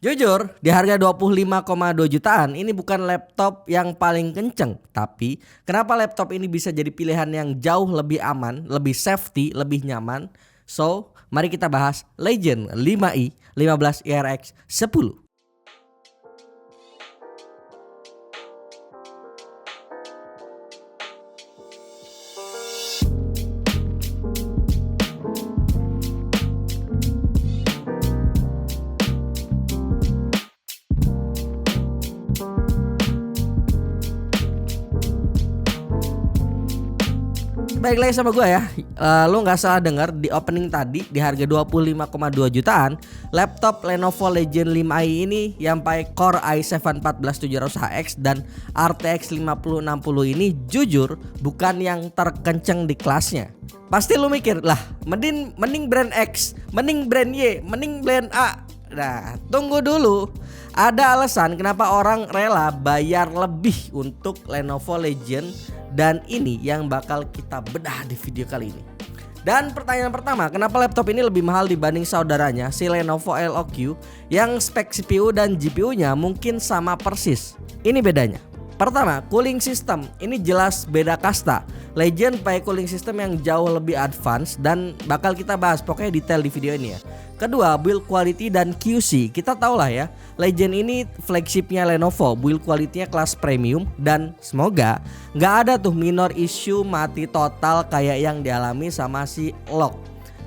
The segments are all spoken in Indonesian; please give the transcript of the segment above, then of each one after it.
Jujur, di harga 25,2 jutaan ini bukan laptop yang paling kenceng. Tapi kenapa laptop ini bisa jadi pilihan yang jauh lebih aman, lebih safety, lebih nyaman? So, mari kita bahas Legend 5i 15 IRX 10. Baik lagi sama gue ya. Lu nggak salah dengar di opening tadi di harga 25,2 jutaan, laptop Lenovo Legion 5i ini yang pakai Core i7 14700HX dan RTX 5060 ini jujur bukan yang terkenceng di kelasnya. Pasti lu mikir, lah mending brand X, mending brand Y, mending brand A. Nah, tunggu dulu. Ada alasan kenapa orang rela bayar lebih untuk Lenovo Legion, dan ini yang bakal kita bedah di video kali ini. Dan pertanyaan pertama, kenapa laptop ini lebih mahal dibanding saudaranya si Lenovo LOQ yang spek CPU dan GPU-nya mungkin sama persis? Ini bedanya. Pertama, cooling system. Ini jelas beda kasta. Legend pakai cooling system yang jauh lebih advance dan bakal kita bahas pokoknya detail di video ini ya. Kedua, build quality dan QC. Kita tahu lah ya, Legend ini flagshipnya Lenovo, build quality-nya kelas premium dan semoga nggak ada tuh minor issue mati total kayak yang dialami sama si LOQ.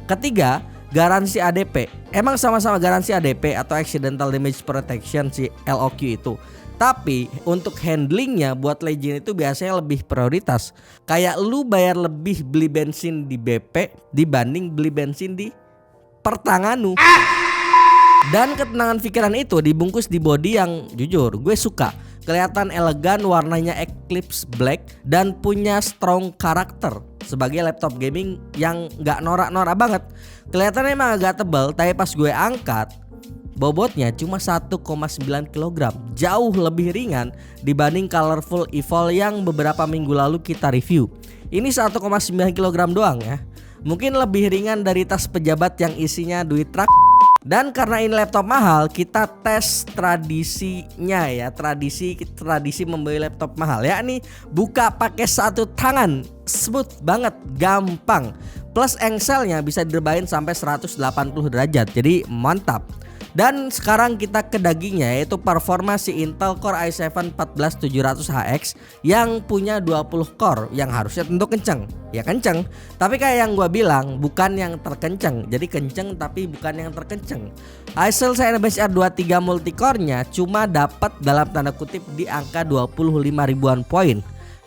Ketiga, garansi ADP. Emang sama-sama garansi ADP atau Accidental Damage Protection si LOQ itu. Tapi untuk handlingnya buat Legend itu biasanya lebih prioritas. Kayak lu bayar lebih beli bensin di BP dibanding beli bensin di Pertanganu. Dan ketenangan pikiran itu dibungkus di body yang jujur gue suka. Kelihatan elegan, warnanya Eclipse Black dan punya strong karakter sebagai laptop gaming yang gak norak-norak banget. Kelihatannya emang agak tebal, tapi pas gue angkat bobotnya cuma 1,9 kg, jauh lebih ringan dibanding Colorful Evol yang beberapa minggu lalu kita review. Ini 1,9 kg doang ya. Mungkin lebih ringan dari tas pejabat yang isinya duit trak. Dan karena ini laptop mahal, kita tes tradisinya ya, tradisi membeli laptop mahal ya nih, buka pakai satu tangan, smooth banget, gampang. Plus engselnya bisa direbahin sampai 180 derajat, jadi mantap. Dan sekarang kita ke dagingnya, yaitu performa si Intel Core i7 14700HX yang punya 20 core yang harusnya tentu kenceng. Ya kenceng, tapi kayak yang gua bilang bukan yang terkenceng. Jadi kenceng tapi bukan yang terkenceng. Hasil Cinebench R23 multicore-nya cuma dapat dalam tanda kutip di angka 25 ribuan poin.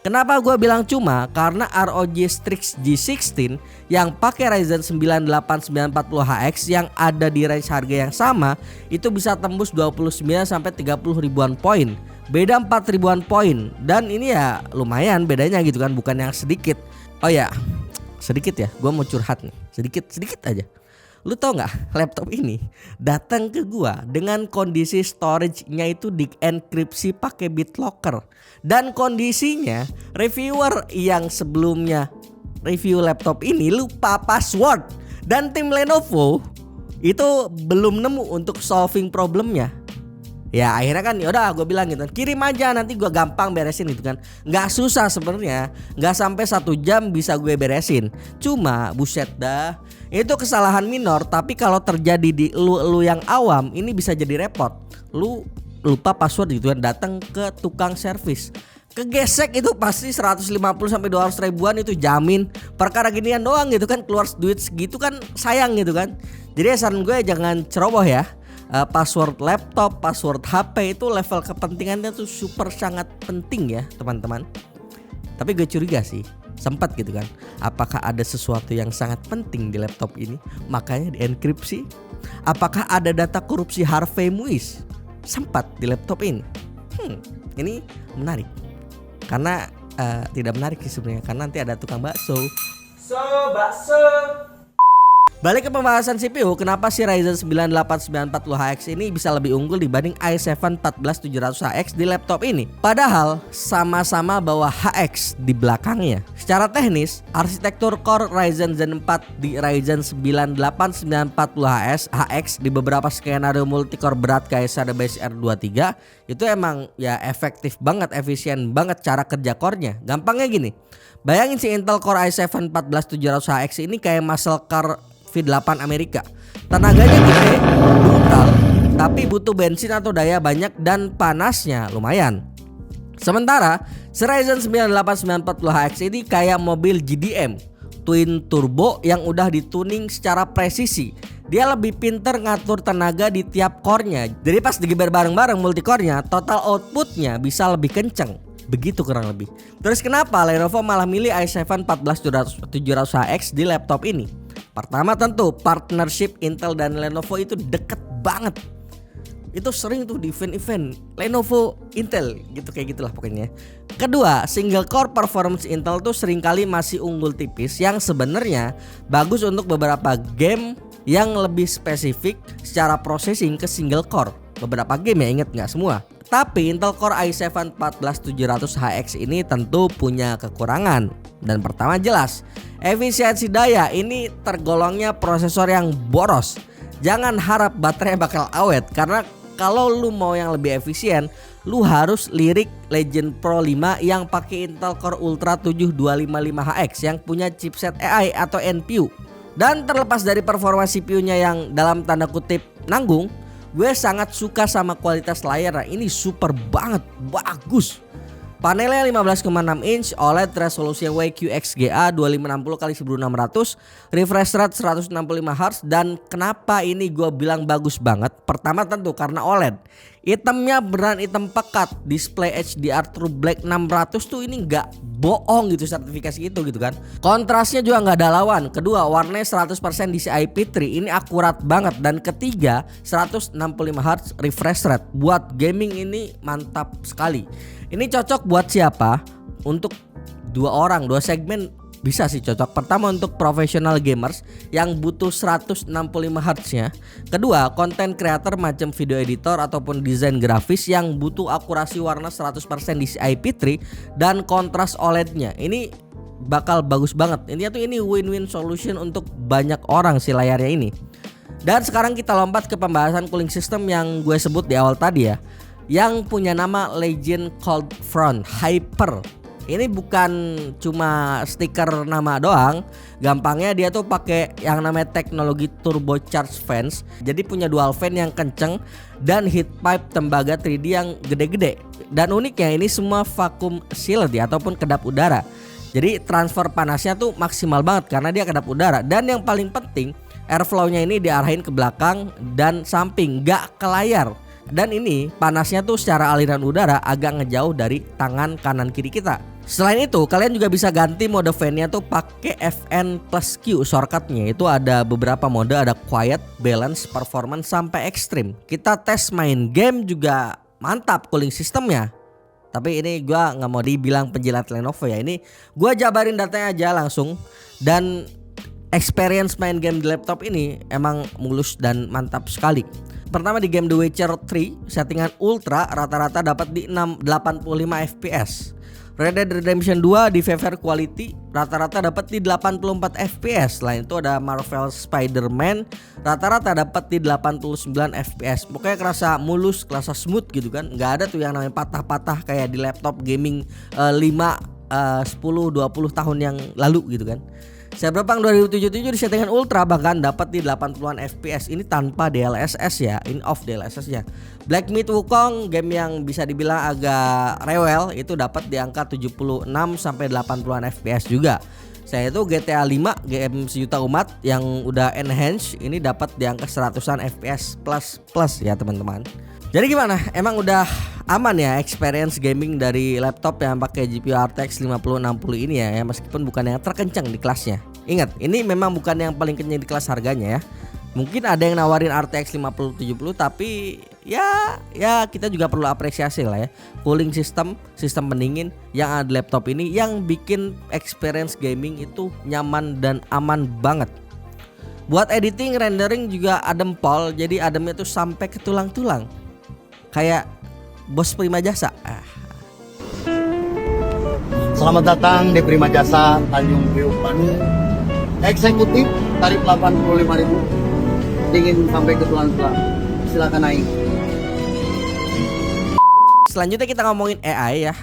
Kenapa gue bilang cuma? Karena ROG Strix G16 yang pakai Ryzen 9 8940HX yang ada di range harga yang sama itu bisa tembus 29 sampai 30 ribuan poin. Beda 4 ribuan poin. Dan ini ya lumayan bedanya gitu kan, bukan yang sedikit. Oh ya, sedikit ya, gue mau curhat nih. Sedikit aja. Lu tau gak, laptop ini datang ke gua dengan kondisi storage-nya itu di enkripsi pakai BitLocker. Dan kondisinya reviewer yang sebelumnya review laptop ini lupa password. Dan tim Lenovo itu belum nemu untuk solving problemnya. Ya akhirnya kan yaudah gue bilang gitu, kirim aja nanti gue gampang beresin gitu kan. Gak susah sebenarnya, gak sampai 1 jam bisa gue beresin. Cuma buset dah, itu kesalahan minor, tapi kalau terjadi di lu yang awam ini bisa jadi repot. Lu lupa password gitu kan, datang ke tukang servis, kegesek itu pasti 150 sampai 200 ribuan itu jamin. Perkara ginian doang gitu kan, keluar duit segitu kan sayang gitu kan. Jadi saran gue jangan ceroboh ya. Password laptop, password HP itu level kepentingannya tuh super sangat penting ya teman-teman. Tapi gue curiga sih, sempat gitu kan, apakah ada sesuatu yang sangat penting di laptop ini makanya dienkripsi? Apakah ada data korupsi Harvey Muiz sempat di laptop ini? Ini menarik. Karena tidak menarik sih sebenarnya, karena nanti ada tukang bakso. Bakso. Balik ke pembahasan CPU, kenapa sih Ryzen 9 8940HX ini bisa lebih unggul dibanding i7 14700HX di laptop ini? Padahal sama-sama bawa HX di belakangnya. Secara teknis, arsitektur core Ryzen Zen 4 di Ryzen 9 8940HX di beberapa skenario multicore berat kayak Shadowbase R23 itu emang ya efektif banget, efisien banget cara kerja core-nya. Gampangnya gini, bayangin si Intel Core i7 14700HX ini kayak muscle car V8 Amerika. Tenaganya gede, brutal, tapi butuh bensin atau daya banyak dan panasnya lumayan. Sementara Ryzen 9 8940HX ini kayak mobil GDM twin turbo yang udah dituning secara presisi. Dia lebih pinter ngatur tenaga di tiap core-nya. Jadi pas digeber bareng-bareng multicore-nya, total outputnya bisa lebih kenceng. Begitu kurang lebih. Terus kenapa Lenovo malah milih i7 14700HX di laptop ini? Pertama tentu partnership Intel dan Lenovo itu deket banget. Itu sering tuh di event-event Lenovo Intel gitu, kayak gitulah pokoknya. Kedua, single core performance Intel tuh seringkali masih unggul tipis, yang sebenarnya bagus untuk beberapa game yang lebih spesifik secara processing ke single core. Beberapa game ya, inget nggak semua. Tapi Intel Core i7 14700HX ini tentu punya kekurangan. Dan pertama jelas, efisiensi daya ini tergolongnya prosesor yang boros. Jangan harap baterai bakal awet, karena kalau lu mau yang lebih efisien, lu harus lirik Legend Pro 5 yang pakai Intel Core Ultra 7255HX yang punya chipset AI atau NPU. Dan terlepas dari performa CPU-nya yang dalam tanda kutip nanggung, gue sangat suka sama kualitas layar. Ini super banget, bagus. Panelnya 15,6 inch OLED resolusi WQXGA 2560x1600, refresh rate 165Hz. Dan kenapa ini gue bilang bagus banget? Pertama tentu karena OLED. Itemnya beneran item pekat, display HDR True Black 600 tuh ini nggak bohong gitu sertifikasi itu gitu kan. Kontrasnya juga nggak ada lawan. Kedua, warnanya 100% DCI-P3, ini akurat banget. Dan ketiga, 165Hz refresh rate. Buat gaming ini mantap sekali. Ini cocok buat siapa? Untuk dua segmen bisa sih cocok. Pertama untuk professional gamers yang butuh 165Hz-nya. Kedua, konten creator macam video editor ataupun desain grafis yang butuh akurasi warna 100% DCI-P3 dan kontras OLED-nya. Ini bakal bagus banget. Ini win-win solution untuk banyak orang si layarnya ini. Dan sekarang kita lompat ke pembahasan cooling system yang gue sebut di awal tadi ya, yang punya nama Legion Cold Front Hyper. Ini bukan cuma stiker nama doang. Gampangnya dia tuh pakai yang namanya teknologi turbocharged fans. Jadi punya dual fan yang kenceng dan heat pipe tembaga 3D yang gede-gede. Dan uniknya ini semua vacuum sealed ya, ataupun kedap udara. Jadi transfer panasnya tuh maksimal banget karena dia kedap udara. Dan yang paling penting, airflow-nya ini diarahin ke belakang dan samping, gak ke layar. Dan ini panasnya tuh secara aliran udara agak ngejauh dari tangan kanan kiri kita. Selain itu, kalian juga bisa ganti mode fan-nya tuh pakai FN plus Q shortcut-nya. Itu ada beberapa mode, ada quiet, balance, performance sampai ekstrim. Kita tes main game juga mantap cooling sistemnya. Tapi ini gua nggak mau dibilang penjilat Lenovo ya. Ini gua jabarin datanya aja langsung. Dan experience main game di laptop ini emang mulus dan mantap sekali. Pertama di game The Witcher 3 settingan ultra rata-rata dapat di 85 fps. Red Dead Redemption 2 di VFR quality rata-rata dapat di 84 fps. Selain itu ada Marvel Spider-Man rata-rata dapat di 89 fps. Pokoknya kerasa mulus, kerasa smooth gitu kan. Nggak ada tuh yang namanya patah-patah kayak di laptop gaming 5, 10, 20 tahun yang lalu gitu kan. Cyberpunk 2077 di settingan ultra bahkan dapat di 80-an fps. Ini tanpa DLSS ya, in off DLSS ya. Black Myth Wukong, game yang bisa dibilang agak rewel, itu dapat di angka 76 sampai 80-an fps juga. Saya itu GTA 5 game sejuta umat yang udah enhance, ini dapat di angka 100-an fps plus ya teman-teman. Jadi gimana? Emang udah aman ya experience gaming dari laptop yang pakai GPU RTX 5060 ini ya, meskipun bukan yang terkencang di kelasnya. Ingat, ini memang bukan yang paling kencang di kelas harganya ya. Mungkin ada yang nawarin RTX 5070 tapi ya kita juga perlu apresiasi lah ya. Cooling sistem pendingin yang ada di laptop ini yang bikin experience gaming itu nyaman dan aman banget. Buat editing, rendering juga adem pol. Jadi ademnya tuh sampai ke tulang-tulang. Kayak bos Prima Jasa. Selamat datang di Prima Jasa Tanjung Priok Bandung. Eksekutif tarif 85.000. Dingin sampai ke tulang-tulang. Silakan naik. Selanjutnya kita ngomongin AI ya.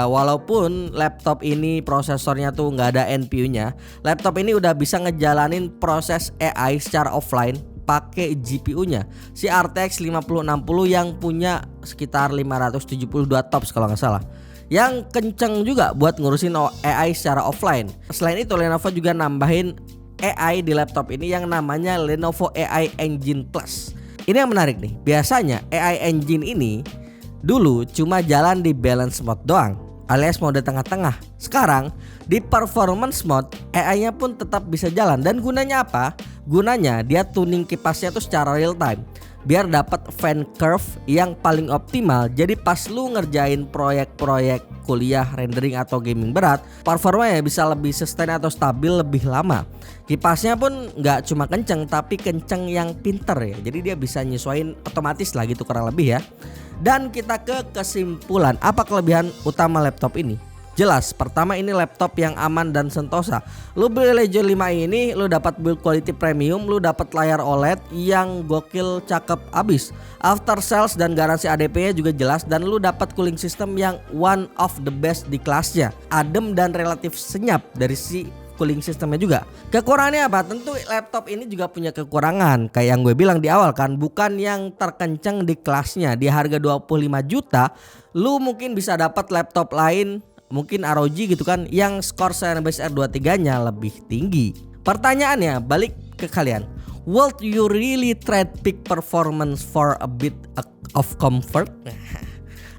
Walaupun laptop ini prosesornya tuh nggak ada NPU-nya, laptop ini udah bisa ngejalanin proses AI secara offline pakai GPU-nya si RTX 5060 yang punya sekitar 572 TOPS kalau nggak salah. Yang kenceng juga buat ngurusin AI secara offline. Selain itu Lenovo juga nambahin AI di laptop ini yang namanya Lenovo AI Engine Plus. Ini yang menarik nih. Biasanya AI Engine ini dulu cuma jalan di balance mode doang, alias mode tengah-tengah. Sekarang di performance mode AI-nya pun tetap bisa jalan. Dan gunanya apa? Gunanya dia tuning kipasnya tuh secara real time biar dapat fan curve yang paling optimal. Jadi pas lu ngerjain proyek-proyek kuliah, rendering atau gaming berat, performanya bisa lebih sustain atau stabil lebih lama. Kipasnya pun nggak cuma kenceng tapi kenceng yang pinter ya. Jadi dia bisa nyesuaiin otomatis lah gitu kurang lebih ya. Dan kita ke kesimpulan, apa kelebihan utama laptop ini? Jelas, pertama ini laptop yang aman dan sentosa. Lu beli Legion 5 ini, lu dapat build quality premium, lu dapat layar OLED yang gokil cakep abis. After sales dan garansi ADP-nya juga jelas, dan lu dapat cooling system yang one of the best di kelasnya. Adem dan relatif senyap dari si cooling sistemnya juga. Kekurangannya apa? Tentu laptop ini juga punya kekurangan. Kayak yang gue bilang di awal kan, bukan yang terkencang di kelasnya. Di harga 25 juta, lu mungkin bisa dapat laptop lain, mungkin ROG gitu kan, yang skor Zenabase R23-nya lebih tinggi. Pertanyaannya balik ke kalian. Would you really trade peak performance for a bit of comfort?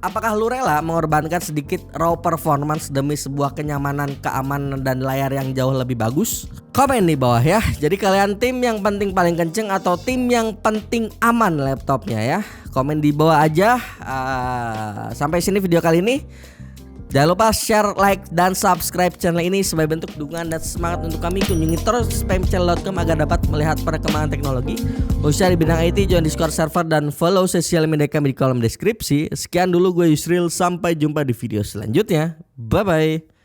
Apakah lu rela mengorbankan sedikit raw performance demi sebuah kenyamanan, keamanan, dan layar yang jauh lebih bagus? Komen di bawah ya. Jadi kalian tim yang penting paling kenceng atau tim yang penting aman laptopnya ya? Komen di bawah aja. Sampai sini video kali ini. Jangan lupa share, like, dan subscribe channel ini sebagai bentuk dukungan dan semangat untuk kami. Kunjungi terus spamchannel.com agar dapat melihat perkembangan teknologi khususnya di bidang IT. Join Discord server dan follow sosial media kami di kolom deskripsi. Sekian dulu, gue Yusril, sampai jumpa di video selanjutnya. Bye bye.